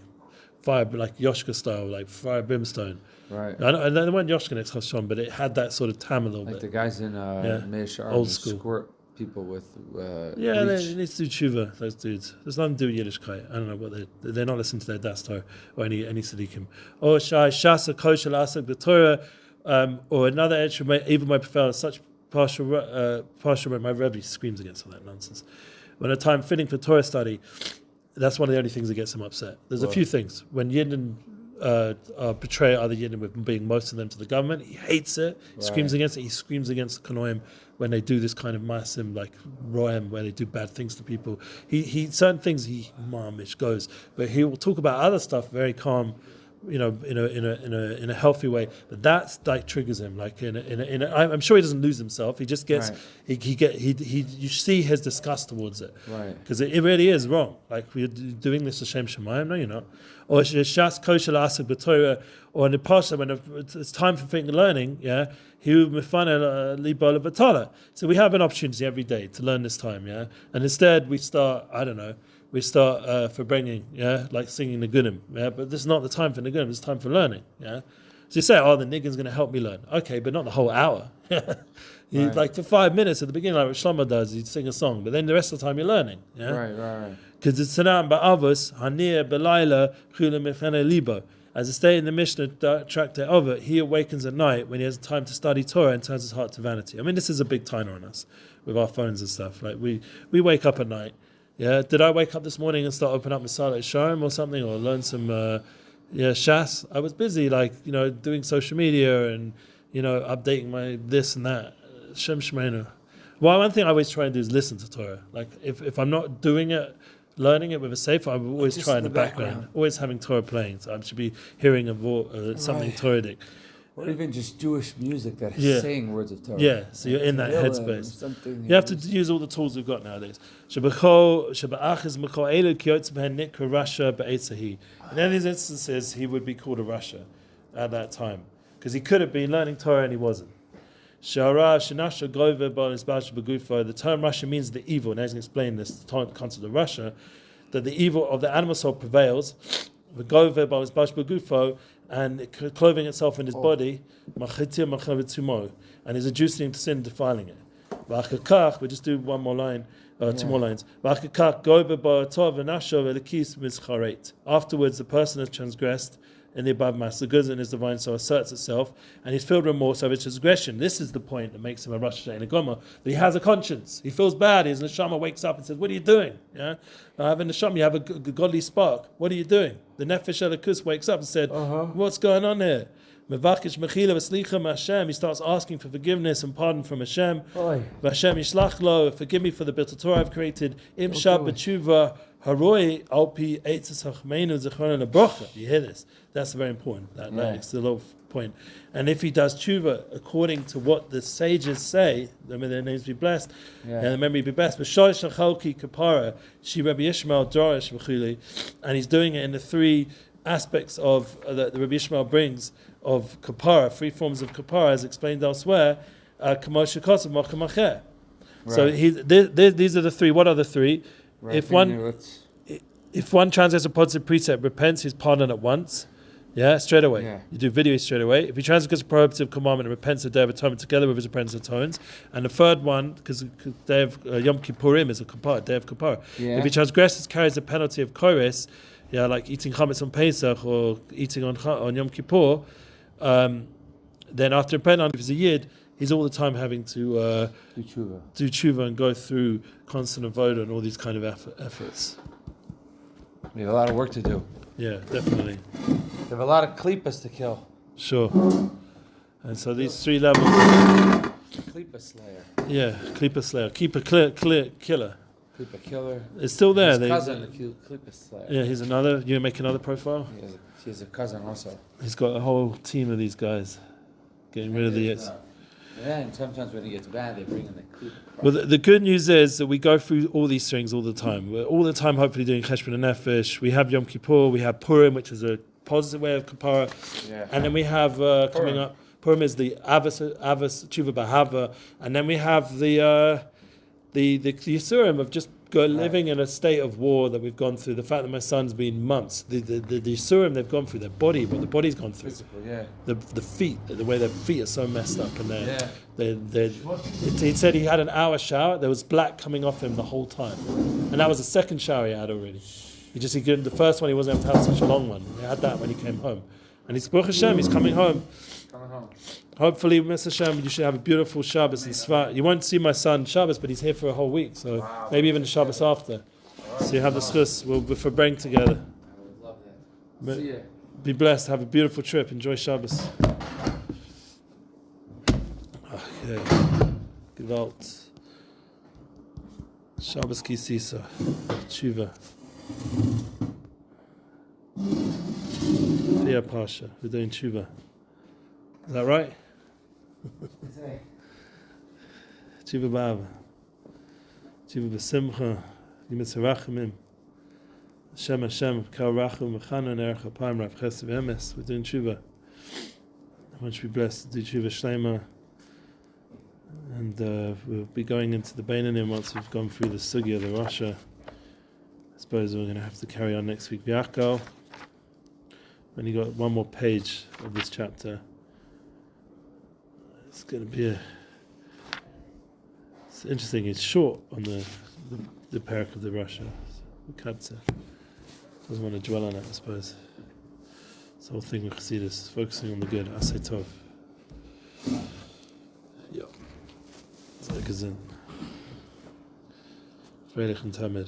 fire, like Yoshka style, like fire brimstone. Right. And they weren't Yoshka next Chashon, but it had that sort of tam a little bit. Like the guys in Meishar, old school, squirt people with they need to do tshuva. Those dudes. There's nothing to do with Yiddishkeit. I don't know what they're not listening to their dastar or any Tzaddikim. Or shai shasa koshel asak b'Torah. Or another edge, even my prefer such partial. My Rebbe screams against all that nonsense. When a time fitting for Torah study, that's one of the only things that gets him upset. There's a few things when Yidden portray other Yidden with being most of them to the government. He hates it. He screams against it. He screams against the Kanoim when they do this kind of masim like roem, where they do bad things to people. He certain things he mamesh goes, but he will talk about other stuff very calm. In a healthy way, but that's like triggers him. Like I'm sure he doesn't lose himself. He just gets you see his disgust towards it, right? Because it really is wrong. Like we're doing this to Shem Shemayim. No, you're not. or shas kosher asik b'Torah, or in the pasha when it's time for thinking and learning, he mefana libo levatala. So we have an opportunity every day to learn this time, and instead we start, for bringing, like singing the Gunim, but this is not the time for the Gunim, it's time for learning, So you say, the niggun's going to help me learn. Okay, but not the whole hour. Right. Like for 5 minutes at the beginning, like Shlomo does, you sing a song, but then the rest of the time you're learning. Right. Because it's Tanam ba'avos, hanir belayla, chula mechane libo. As it stated in the Mishnah tractate of it, he awakens at night when he has time to study Torah and turns his heart to vanity. I mean, this is a big timer on us with our phones and stuff. Like we wake up at night. Did I wake up this morning and start opening up Masalah Rashaim or something, or learn some Shas? I was busy, doing social media and updating my this and that. Shem Shmeinu. Well, one thing I always try and do is listen to Torah. Like if I'm not doing it, learning it with a sefer, I always just try in the background, always having Torah playing. So I should be hearing something Toradic. Or even just Jewish music that is saying words of Torah. Yeah, so you're in that headspace. You have to use all the tools we've got nowadays. In any of these instances, he would be called a Rasha at that time. Because he could have been learning Torah and he wasn't. The term Rasha means the evil, and as I explained this concept of Rasha, that the evil of the animal soul prevails, and clothing itself in his body, and is inducing him to sin, defiling it. We just do one more line, 2 more lines. Afterwards, the person has transgressed in the above mass, the good in his divine soul asserts itself, and he's filled with remorse over his transgression. This is the point that makes him a Rosh Hashanah Goma, that he has a conscience. He feels bad. His neshama wakes up and says, "What are you doing? I have a neshama. You have a godly spark. What are you doing?" The nefesh elikus wakes up and said, "What's going on here?" Mevakish mechila v'slicha Hashem. He starts asking for forgiveness and pardon from Hashem. V'Hashem yishlach lo, forgive me for the Beit Torah I've created. Im shab b'tshuva haroi alpi eitzes hachmeinu zechron lebrocha. You hear this? That's very important. That's the little point. And if he does tshuva according to what the sages say, may their names be blessed, and the memory be blessed. V'shosh achalki kapara shi Rabbi Yishmael dorish v'chuli, and he's doing it in the 3 aspects of that the Rabbi Yishmael brings of kapara, 3 forms of kapara, as explained elsewhere. So these are the 3. What are the 3? Right, if one transgresses a positive precept, repents, he's pardoned at once. Straight away. You do video straight away. If he transgresses a prohibitive commandment and repents the Day of Atonement together with his apprentice atones. And the 3rd one, because the Day of Yom Kippurim is a kapara, Day of Kapara. If he transgresses, carries the penalty of kores, like eating chametz on Pesach or eating on Yom Kippur, then after repenting, if he's a yid, he's all the time having to do tshuva and go through constant avodah and all these kind of efforts. We have a lot of work to do. Yeah, definitely. We have a lot of klippas to kill. Sure. And so these 3 levels. Klippa slayer. Yeah, klippa slayer. Keeper killer. Klippa killer. It's still there. His cousin, the klippa slayer. Yeah, he's another. You make another profile? He has a cousin also. He's got a whole team of these guys getting rid of the yits. And sometimes when it gets bad, they bring in the klippa. Well, the good news is that we go through all these things all the time. We're all the time hopefully doing Cheshbon and Nefesh. We have Yom Kippur, we have Purim, which is a positive way of kapara. And then we have coming up, Purim is the Avos Tshuva B'Hava, and then we have the Yisurim of just living in a state of war that we've gone through. The fact that my son's been months, the Yisurim they've gone through, their body, what the body's gone through. Physical, the feet, the way their feet are so messed up, and he said he had an hour shower. There was black coming off him the whole time, and that was the 2nd shower he had already. He couldn't. The first one he wasn't able to have such a long one. He had that when he came home, and he's Baruch Hashem. He's coming home. Hopefully, Mr. Hashem, you should have a beautiful Shabbos in Svat. You won't see my son Shabbos, but he's here for a whole week, so maybe even the Shabbos after. So you have the schus. We'll bring together. I would love that. See you. Be blessed. Have a beautiful trip. Enjoy Shabbos. Okay. Gewalt. Shabbos ki sisa. Tshuva. Fia Pasha. We're doing Tshuva. Is that right? Tshuva b'ava. Tshuva b'simcha. Yimitz harachamim. Shem Hashem, Kal Rachum, Mechanan, Erech Apayim, Rav Chesed V'emes. We're doing tshuva. I want you to be blessed to do tshuva shlema. And we'll be going into the Beinanim once we've gone through the Sugya of the Rasha. I suppose we're going to have to carry on next week. V'yachkal. Only got one more page of this chapter. It's going to be it's interesting. It's short on the Perek of the Rasha. Doesn't want to dwell on it, I suppose. This whole thing with Chassidus, focusing on the good. Asay Tov. Yeah. Zeh Gesinn. Freilich und Tamid.